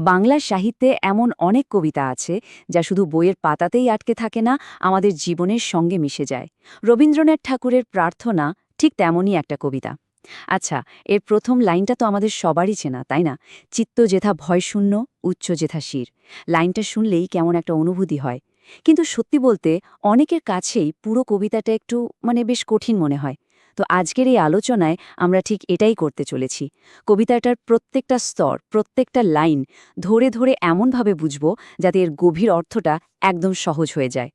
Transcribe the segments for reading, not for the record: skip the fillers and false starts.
বাংলা সাহিত্যে এমন অনেক কবিতা আছে যা শুধু বইয়ের পাতাতেই আটকে থাকে না, আমাদের জীবনের সঙ্গে মিশে যায়। রবীন্দ্রনাথ ঠাকুরের প্রার্থনা ঠিক তেমনই একটা কবিতা। আচ্ছা, এর প্রথম লাইনটা তো আমাদের সবারই চেনা, তাই না? চিত্ত যেথা ভয়শূন্য, উচ্চ যেথা শির। লাইনটা শুনলেই কেমন একটা অনুভূতি হয়। কিন্তু সত্যি বলতে অনেকের কাছেই পুরো কবিতাটা একটু বেশ কঠিন মনে হয়। তো আজকের এই আলোচনায় আমরা ঠিক এটাই করতে চলেছি। কবিতাটার প্রত্যেকটা স্তর, প্রত্যেকটা লাইন ধরে ধরে এমনভাবে বুঝব যাতে এর গভীর অর্থটা একদম সহজ হয়ে যায়।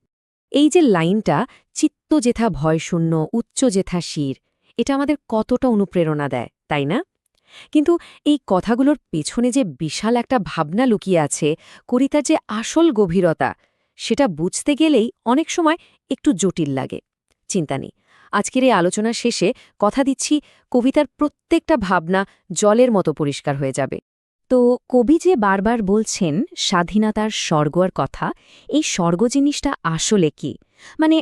এই যে লাইনটা চিত্ত যেথা ভয়শূন্য উচ্চ যেথা শির, এটা আমাদের কতটা অনুপ্রেরণা দেয়, তাই না? কিন্তু এই কথাগুলোর পেছনে যে বিশাল একটা ভাবনা লুকিয়ে আছে, কবিতার যে আসল গভীরতা, সেটা বুঝতে গেলেই অনেক সময় একটু জটিল লাগে। চিন্তা নেই, আজকের এই আলোচনা শেষে কথা দিচ্ছি কবিতার প্রত্যেকটা ভাবনা জলের মতো পরিষ্কার হয়ে যাবে। তো কবি যে বারবার বলছেন স্বাধীনতার স্বর্গর কথা, এই স্বর্গ জিনিসটা আসলে কি?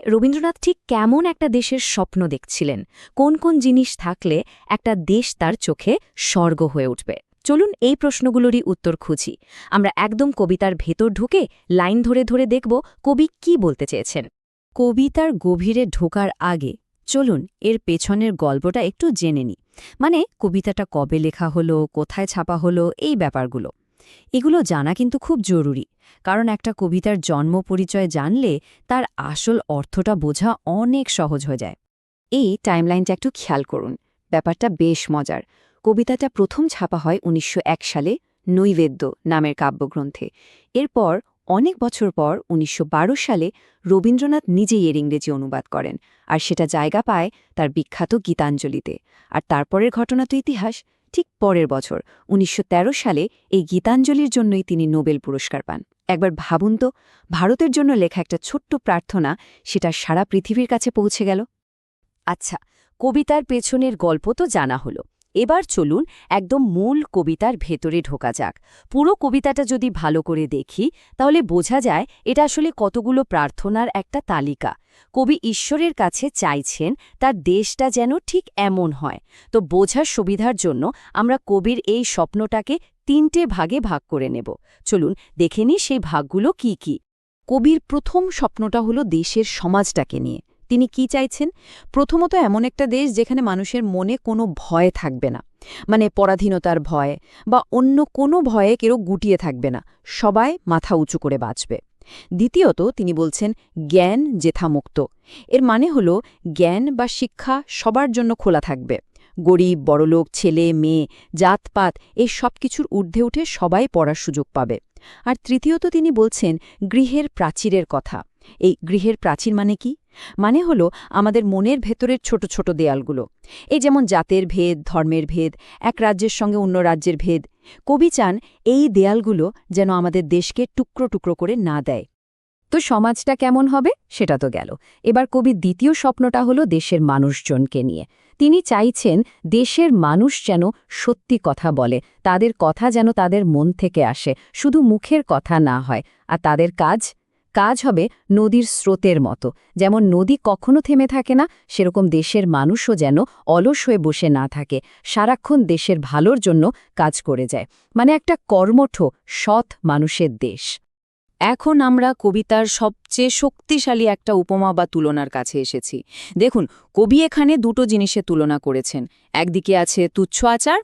রবীন্দ্রনাথ ঠিক কেমন একটা দেশের স্বপ্ন দেখছিলেন? কোন কোন জিনিস থাকলে একটা দেশ তার চোখে স্বর্গ হয়ে উঠবে? চলুন এই প্রশ্নগুলোরই উত্তর খুঁজি। আমরা একদম কবিতার ভেতর ঢুকে লাইন ধরে ধরে দেখব কবি কি বলতে চেয়েছেন। কবিতার গভীরে ঢোকার আগে চলুন এর পেছনের গল্পটা একটু জেনে নিই। কবিতাটা কবে লেখা হলো, কোথায় ছাপা হলো, এই ব্যাপারগুলো এগুলো জানা কিন্তু খুব জরুরি। কারণ একটা কবিতার জন্ম পরিচয় জানলে তার আসল অর্থটা বোঝা অনেক সহজ হয়ে যায়। এই টাইমলাইনটা একটু খেয়াল করুন। ব্যাপারটা বেশ মজার। কবিতাটা প্রথম ছাপা হয় ১৯০১ সালে নৈবেদ্য নামের কাব্যগ্রন্থে। এরপর অনেক বছর পর ১৯১২ সালে রবীন্দ্রনাথ নিজেই এর ইংরেজি অনুবাদ করেন, আর সেটা জায়গা পায় তার বিখ্যাত গীতাঞ্জলিতে। আর তারপরের ঘটনা তো ইতিহাস। ঠিক পরের বছর ১৯১৩ সালে এই গীতাঞ্জলির জন্যই তিনি নোবেল পুরস্কার পান। একবার ভাবুন তো, ভারতের জন্য লেখা একটা ছোট্ট প্রার্থনা সেটা সারা পৃথিবীর কাছে পৌঁছে গেল। আচ্ছা, কবিতার পেছনের গল্প তো জানা হলো। এবার চলুন একদম মূল কবিতার ভেতরে ঢোকা যাক। পুরো কবিতাটা যদি ভালো করে দেখি তাহলে বোঝা যায় এটা আসলে কতগুলো প্রার্থনার একটা তালিকা। কবি ঈশ্বরের কাছে চাইছেন তার দেশটা যেন ঠিক এমন হয়। তো বোঝার সুবিধার জন্য আমরা কবির এই স্বপ্নটাকে ৩টে ভাগে ভাগ করে নেব। চলুন দেখে নিই সেই ভাগগুলো কি কি। কবির প্রথম স্বপ্নটা হলো দেশের সমাজটাকে নিয়ে। তিনি কি চাইছেন? প্রথমত এমন একটা দেশ যেখানে মানুষের মনে কোনো ভয় থাকবে না, পরাধীনতার ভয় বা অন্য কোনো ভয়ে কেউ গুটিয়ে থাকবে না, সবাই মাথা উঁচু করে বাঁচবে। দ্বিতীয়ত তিনি বলছেন জ্ঞান যেথামুক্ত। এর মানে হল জ্ঞান বা শিক্ষা সবার জন্য খোলা থাকবে। গরিব, বড়লোক, ছেলে, মেয়ে, জাতপাত এই সব কিছুর ঊর্ধ্বে উঠে সবাই পড়ার সুযোগ পাবে। আর তৃতীয়ত তিনি বলছেন গৃহের প্রাচীরের কথা। এই গৃহের প্রাচীর মানে কি? মানে হলো আমাদের মনের ভেতরের ছোট ছোট দেয়ালগুলো। এই যেমন জাতের ভেদ, ধর্মের ভেদ, এক রাজ্যের সঙ্গে অন্য রাজ্যের ভেদ। কবি চান এই দেয়ালগুলো যেন আমাদের দেশকে টুকরো টুকরো করে না দেয়। তো সমাজটা কেমন হবে সেটা তো গেল। এবার কবির দ্বিতীয় স্বপ্নটা হলো দেশের মানুষজনকে নিয়ে। তিনি চাইছেন দেশের মানুষ যেন সত্যি কথা বলে, তাদের কথা যেন তাদের মন থেকে আসে, শুধু মুখের কথা না হয়। আর তাদের কাজ কাজ হবে নদীর স্রোতের মতো। যেমন নদী কখনো থেমে থাকে না, সেরকম দেশের মানুষও যেন অলস হয়ে বসে না থাকে, সারাক্ষণ দেশের ভালোর জন্য কাজ করে যায়। একটা কর্মঠ, সৎ মানুষের দেশ। এখন আমরা কবিতার সবচেয়ে শক্তিশালী একটা উপমা বা তুলনার কাছে এসেছি। দেখুন, কবি এখানে দুটো জিনিসের তুলনা করেছেন। একদিকে আছে তুচ্ছ আচার,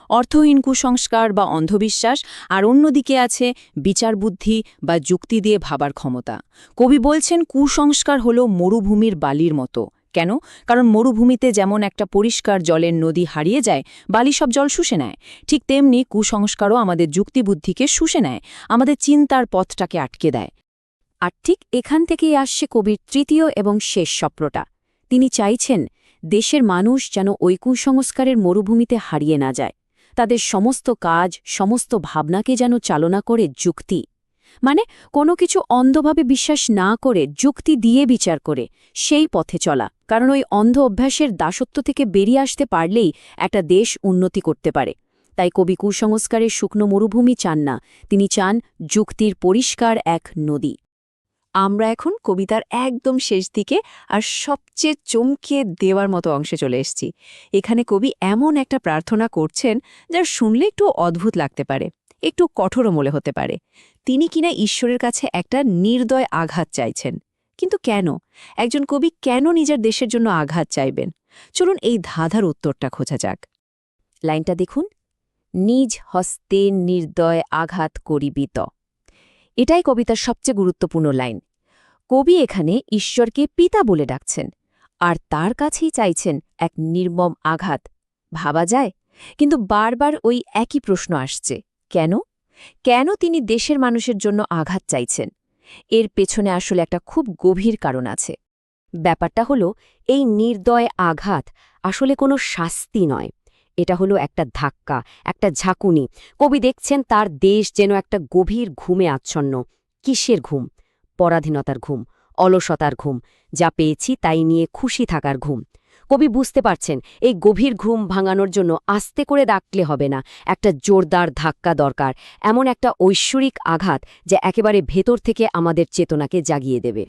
অর্থহীন কুসংস্কার বা অন্ধবিশ্বাস, আর অন্যদিকে আছে বিচার বুদ্ধি বা যুক্তি দিয়ে ভাবার ক্ষমতা। কবি বলছেন কুসংস্কার হলো মরুভূমির বালির মতো। কেন? কারণ মরুভূমিতে যেমন একটা পরিষ্কার জলের নদী হারিয়ে যায়, বালি সব জল শুষে নেয়, ঠিক তেমনি কুসংস্কারও আমাদের যুক্তিবুদ্ধিকে শুষে নেয়, আমাদের চিন্তার পথটাকে আটকে দেয়। আর ঠিক এখান থেকেই আসছে কবির তৃতীয় এবং শেষ স্বপ্নটা। তিনি চাইছেন দেশের মানুষ যেন ওই কুসংস্কারের মরুভূমিতে হারিয়ে না যায়। তাদের সমস্ত কাজ, সমস্ত ভাবনাকে যেন চালনা করে যুক্তি। কোনো কিছু অন্ধভাবে বিশ্বাস না করে যুক্তি দিয়ে বিচার করে সেই পথে চলা। কারণ ওই অন্ধ অভ্যাসের দাসত্ব থেকে বেরিয়ে আসতে পারলেই একটা দেশ উন্নতি করতে পারে। তাই কবি কুসংস্কারের শুকনো মরুভূমি চান না, তিনি চান যুক্তির পরিষ্কার এক নদী। আমরা এখন কবিতার একদম শেষ দিকে আর সবচেয়ে চমকে দেওয়ার মতো অংশে চলে এসেছি। এখানে কবি এমন একটা প্রার্থনা করছেন যা শুনলে একটু অদ্ভুত লাগতে পারে। একটু কঠোরও মনে হতে পারে। তিনি কিনা ঈশ্বরের কাছে একটা নির্দয় আঘাত চাইছেন। কিন্তু কেন? একজন কবি কেন নিজের দেশের জন্য আঘাত চাইবেন? চলুন এই ধাঁধার উত্তরটা খোঁজা যাক। লাইনটা দেখুন, নিজ হস্তে নির্দয় আঘাত করিবিত। এটাই কবিতার সবচেয়ে গুরুত্বপূর্ণ লাইন। কবি এখানে ঈশ্বরকে পিতা বলে ডাকছেন, আর তার কাছেই চাইছেন এক নির্মম আঘাত। ভাবা যায়? কিন্তু বারবার ওই একই প্রশ্ন আসছে, কেন? কেন তিনি দেশের মানুষের জন্য আঘাত চাইছেন? এর পেছনে আসলে একটা খুব গভীর কারণ আছে। ব্যাপারটা হলো, এই নির্দয় আঘাত আসলে কোনো শাস্তি নয়। এটা হলো একটা ধাক্কা, একটা ঝাঁকুনি। কবি দেখছেন তার দেশ যেন একটা গভীর ঘুমে আচ্ছন্ন। কিসের ঘুম? পরাধীনতার ঘুম, অলসতার ঘুম, যা পেয়েছি তাই নিয়ে খুশি থাকার ঘুম। কবি বুঝতে পারছেন এই গভীর ঘুম ভাঙানোর জন্য আস্তে করে ডাকলে হবে না, একটা জোরদার ধাক্কা দরকার, এমন একটা ঐশ্বরিক আঘাত যা একেবারে ভেতর থেকে আমাদের চেতনাকে জাগিয়ে দেবে।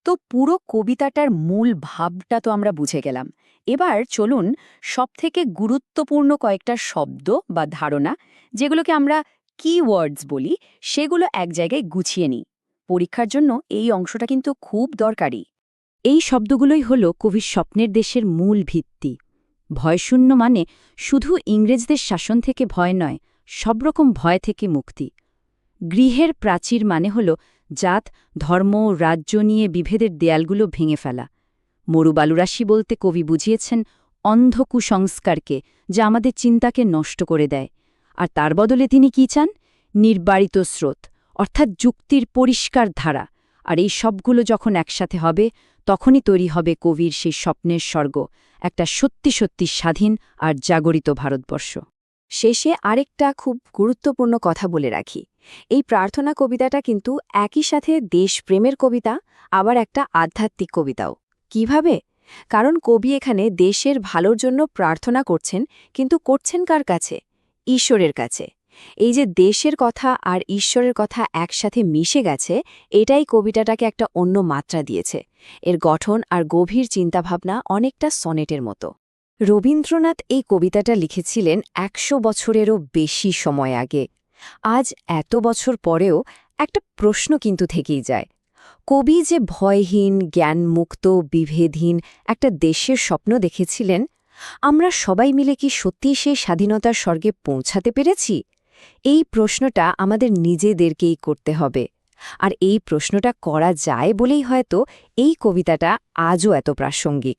তো পুরো কবিতাটার মূল ভাবটা তো আমরা বুঝে গেলাম। এবার চলুন সবথেকে গুরুত্বপূর্ণ কয়েকটা শব্দ বা ধারণা, যেগুলোকে আমরা কিওয়ার্ডস বলি, সেগুলো এক জায়গায় গুছিয়ে নিই। পরীক্ষার জন্য এই অংশটা কিন্তু খুব দরকারি। এই শব্দগুলোই হল কবির স্বপ্নের দেশের মূল ভিত্তি। ভয়শূন্য মানে শুধু ইংরেজদের শাসন থেকে ভয় নয়, সব রকম ভয় থেকে মুক্তি। গৃহের প্রাচীর মানে হল জাত, ধর্ম, রাজ্য নিয়ে বিভেদের দেয়ালগুলো ভেঙে ফেলা। মরুবালুরাশি বলতে কবি বুঝিয়েছেন অন্ধ কুসংস্কারকে, যা আমাদের চিন্তাকে নষ্ট করে দেয়। আর তার বদলে তিনি কি চান? নির্বারিত স্রোত, অর্থাৎ যুক্তির পরিষ্কার ধারা। আর এই সবগুলো যখন একসাথে হবে, তখনই তৈরি হবে কবির সেই স্বপ্নের স্বর্গ, একটা সত্যি সত্যি স্বাধীন আর জাগরিত ভারতবর্ষ। শেষে আরেকটা খুব গুরুত্বপূর্ণ কথা বলে রাখি। এই প্রার্থনা কবিতাটা কিন্তু একই সাথে দেশপ্রেমের কবিতা, আবার একটা আধ্যাত্মিক কবিতাও। কিভাবে? কারণ কবি এখানে দেশের ভালোর জন্য প্রার্থনা করছেন, কিন্তু করছেন কার কাছে? ঈশ্বরের কাছে। এই যে দেশের কথা আর ঈশ্বরের কথা একসাথে মিশে গেছে, এটাই কবিতাটাকে একটা অন্য মাত্রা দিয়েছে। এর গঠন আর গভীর চিন্তাভাবনা অনেকটা সনেটের মতো। রবীন্দ্রনাথ এই কবিতাটা লিখেছিলেন ১০০ বছরেরও বেশি সময় আগে। আজ এত বছর পরেও একটা প্রশ্ন কিন্তু থেকেই যায়। কবি যে ভয়হীন, জ্ঞানমুক্ত, বিভেদহীন একটা দেশের স্বপ্ন দেখেছিলেন, আমরা সবাই মিলে কি সত্যিই সেই স্বাধীনতার স্বর্গে পৌঁছাতে পেরেছি? এই প্রশ্নটা আমাদের নিজেদেরকেই করতে হবে। আর এই প্রশ্নটা করা যায় বলেই হয়তো এই কবিতাটা আজও এত প্রাসঙ্গিক।